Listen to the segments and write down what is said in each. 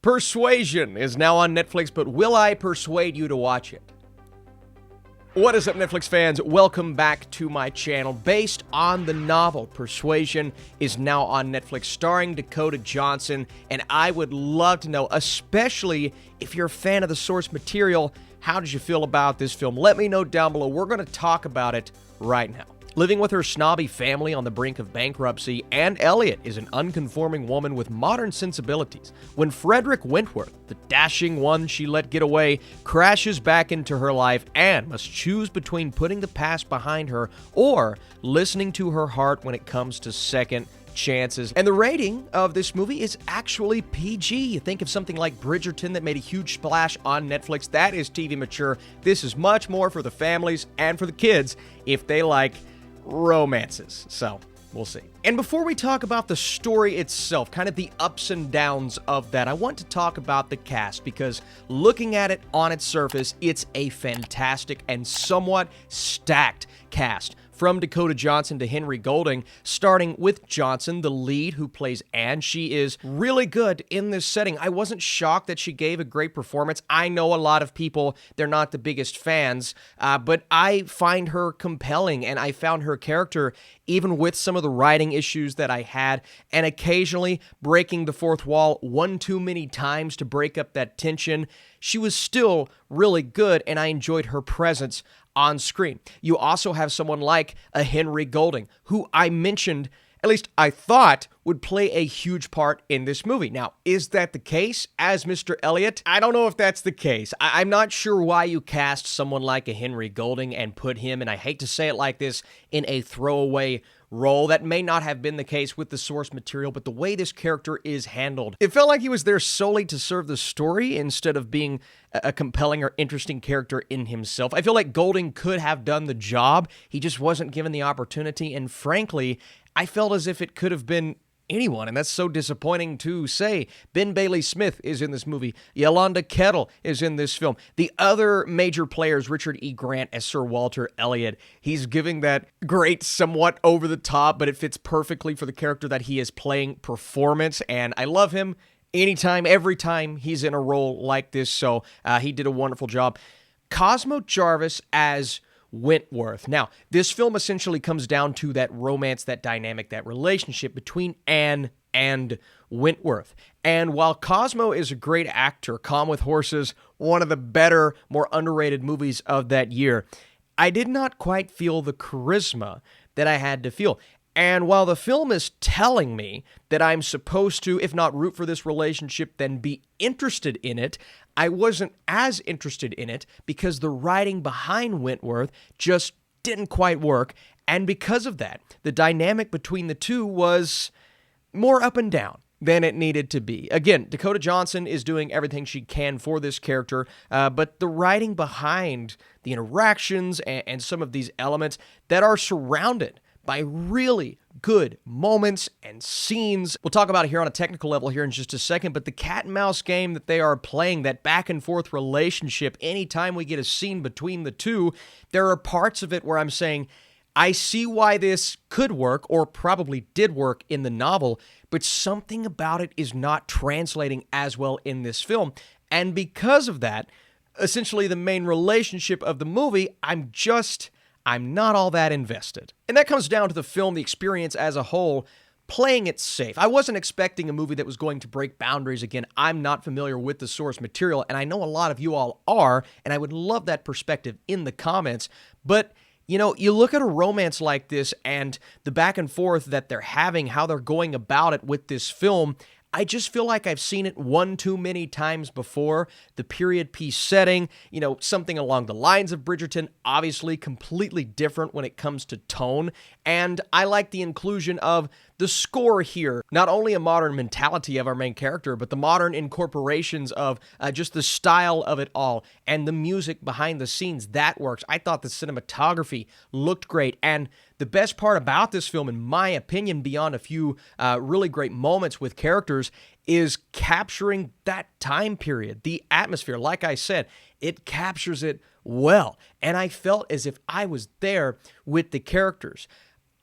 Persuasion is now on Netflix, but will I persuade you to watch it? What is up, Netflix fans? Welcome back to my channel. Based on the novel, Persuasion is now on Netflix, starring Dakota Johnson, and I would love to know, especially if you're a fan of the source material, how did you feel about this film? Let me know down below. We're going to talk about it right now. Living with her snobby family on the brink of bankruptcy, Anne Elliot is an unconforming woman with modern sensibilities. When Frederick Wentworth, the dashing one she let get away, crashes back into her life, Anne must choose between putting the past behind her or listening to her heart when it comes to second chances. And the rating of this movie is actually PG. You think of something like Bridgerton that made a huge splash on Netflix. That is TV mature. This is much more for the families and for the kids if they like romances. So, we'll see. And before we talk about the story itself, kind of the ups and downs of that, I want to talk about the cast because looking at it on its surface, it's a fantastic and somewhat stacked cast. From Dakota Johnson to Henry Golding, starting with Johnson, the lead who plays Anne. She is really good in this setting. I wasn't shocked that she gave a great performance. I know a lot of people, they're not the biggest fans, but I find her compelling, and I found her character, even with some of the writing issues that I had, and occasionally breaking the fourth wall one too many times to break up that tension, she was still really good, and I enjoyed her presence on screen. You also have someone like a Henry Golding, who I mentioned, at least I thought, would play a huge part in this movie. Now, is that the case as Mr. Elliot? I don't know if that's the case. I'm not sure why you cast someone like a Henry Golding and put him, and I hate to say it like this, in a throwaway role. That may not have been the case with the source material, but the way this character is handled, it felt like he was there solely to serve the story instead of being a compelling or interesting character in himself. I feel like Golding could have done the job. He just wasn't given the opportunity, and frankly, I felt as if it could have been anyone, and that's so disappointing to say. Ben Bailey Smith is in this movie. Yolanda Kettle is in this film. The other major players, Richard E. Grant as Sir Walter Elliot, he's giving that great, somewhat over the top, but it fits perfectly for the character that he is playing performance, and I love him anytime, every time he's in a role like this, so he did a wonderful job. Cosmo Jarvis as Wentworth. Now, this film essentially comes down to that romance, that dynamic, that relationship between Anne and Wentworth. And while Cosmo is a great actor, Calm with Horses, one of the better, more underrated movies of that year, I did not quite feel the charisma that I had to feel. And while the film is telling me that I'm supposed to, if not root for this relationship, then be interested in it, I wasn't as interested in it because the writing behind Wentworth just didn't quite work. And because of that, the dynamic between the two was more up and down than it needed to be. Again, Dakota Johnson is doing everything she can for this character, but the writing behind the interactions and some of these elements that are surrounded by really good moments and scenes. We'll talk about it here on a technical level here in just a second, but the cat and mouse game that they are playing, that back and forth relationship, anytime we get a scene between the two, there are parts of it where I'm saying, I see why this could work or probably did work in the novel, but something about it is not translating as well in this film. And because of that, essentially the main relationship of the movie, I'm not all that invested. And that comes down to the film, the experience as a whole, playing it safe. I wasn't expecting a movie that was going to break boundaries again. I'm not familiar with the source material, and I know a lot of you all are, and I would love that perspective in the comments. But, you know, you look at a romance like this and the back and forth that they're having, how they're going about it with this film, I just feel like I've seen it one too many times before. The period piece setting, you know, something along the lines of Bridgerton, obviously completely different when it comes to tone. And I like the inclusion of the score here. Not only a modern mentality of our main character, but the modern incorporations of just the style of it all and the music behind the scenes. That works. I thought the cinematography looked great. And the best part about this film, in my opinion, beyond a few really great moments with characters, is capturing that time period, the atmosphere. Like I said, it captures it well. And I felt as if I was there with the characters.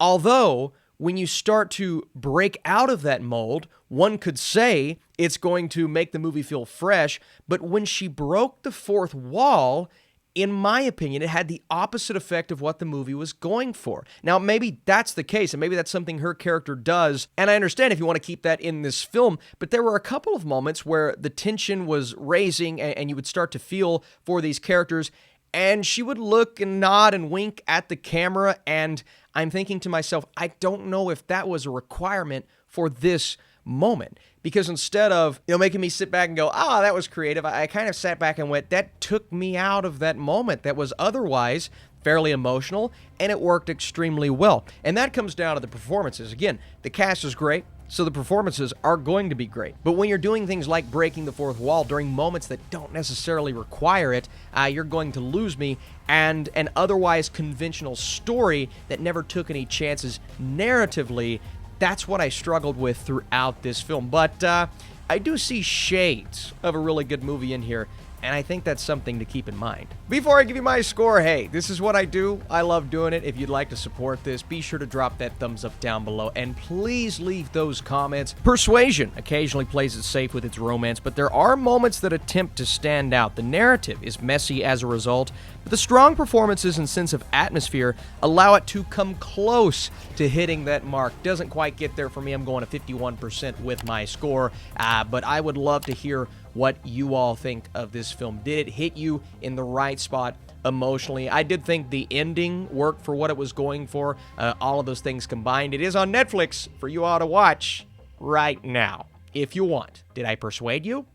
Although when you start to break out of that mold, one could say it's going to make the movie feel fresh, but when she broke the fourth wall, in my opinion, it had the opposite effect of what the movie was going for. Now, maybe that's the case, and maybe that's something her character does, and I understand if you want to keep that in this film, but there were a couple of moments where the tension was raising, and you would start to feel for these characters, and she would look and nod and wink at the camera, and I'm thinking to myself, I don't know if that was a requirement for this moment. Because instead of, making me sit back and go, that was creative, I kind of sat back and went, that took me out of that moment that was otherwise fairly emotional, and it worked extremely well. And that comes down to the performances. Again, the cast is great, so the performances are going to be great. But when you're doing things like breaking the fourth wall during moments that don't necessarily require it, you're going to lose me. And an otherwise conventional story that never took any chances narratively, that's what I struggled with throughout this film. But I do see shades of a really good movie in here, and I think that's something to keep in mind. Before I give you my score, hey, this is what I do. I love doing it. If you'd like to support this, be sure to drop that thumbs up down below, and please leave those comments. Persuasion occasionally plays it safe with its romance, but there are moments that attempt to stand out. The narrative is messy as a result, but the strong performances and sense of atmosphere allow it to come close to hitting that mark. Doesn't quite get there for me. I'm going to 51% with my score, but I would love to hear what you all think of this film. Did it hit you in the right spot emotionally? I did think the ending worked for what it was going for. All of those things combined. It is on Netflix for you all to watch right now, if you want. Did I persuade you?